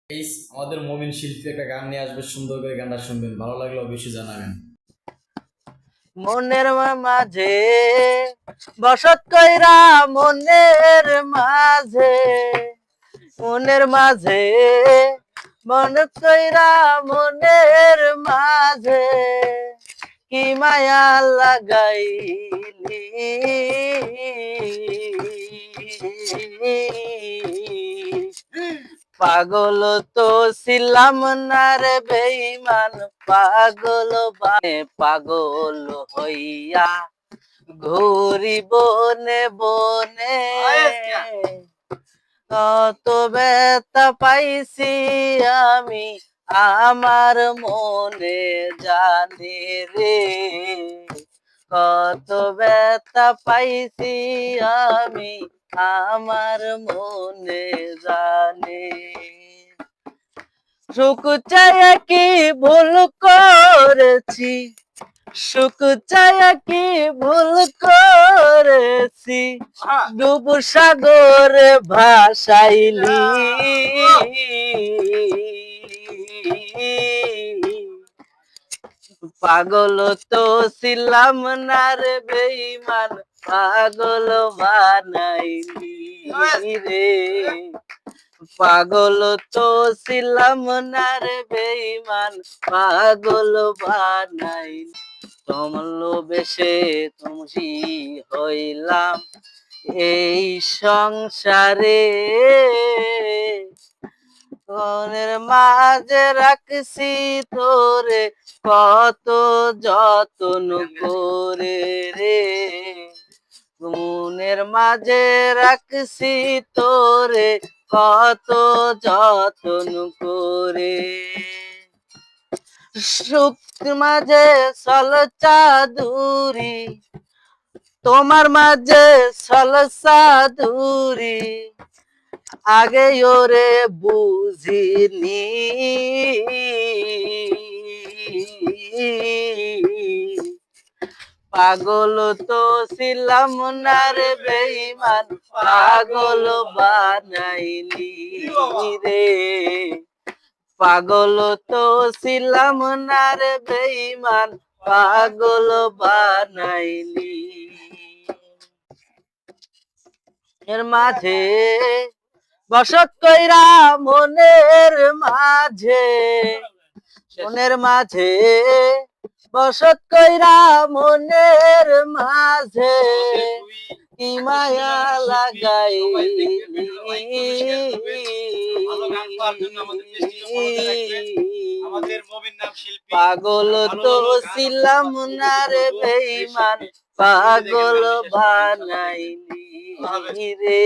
আমাদের মমিন শিল্পী একটা গান নিয়ে আসবে, সুন্দর করে গানটা শুনবেন, ভালো লাগলে অবশ্যই জানাবেন। মনের মাঝে বসত কইরা, মনের মাঝে, মনের মাঝে বসত কইরা, মনের মাঝে কি মায়া লাগাইলি, পাগল তো ছিলাম না রে বেঈমান, পাগল পাগল হইয়া ঘুরি বনে বনে, কত ব্যথা পাইছি আমি আমার মনে জানি রে, কত ব্যথা পাইছি আমি আমার মনে জানে। সুখ চায় কি ভুল করেছি, সুখ চায় কি ভুল করেছি, ডুব সাগরে ভাসাইলি, পাগল তো ছিলাম না রে বেঈমান, পাগল বানাইলি রে, পাগল তো ছিলাম না রে বেঈমান, পাগল বানাইলি। তোমার বেশে তুমসি হইলাম এই সংসারে, মনের মাঝে রাখছি তোরে কত যত্ন করে রে, মনের মাঝে রাখছি তোরে কত যত্ন করে, সুখ মাঝে চল চাদুরি, তোমার মাঝে চল চাদুরি, আগে ওরে বুঝিনি, পাগল তো ছিলাম না রে বেঈমান, পাগল বানাইলি রে, পাগল তো ছিলাম না রে বেঈমান, পাগল বানাইলি। এর মাঝে বসত কইরা, মনের মাঝে, মনের মাঝে বসত কইরা, মনের মাঝে কি মায়া লাগাইলি, পাগল তো ছিলাম না রে বেঈমান, পাগল বানাইলি রে।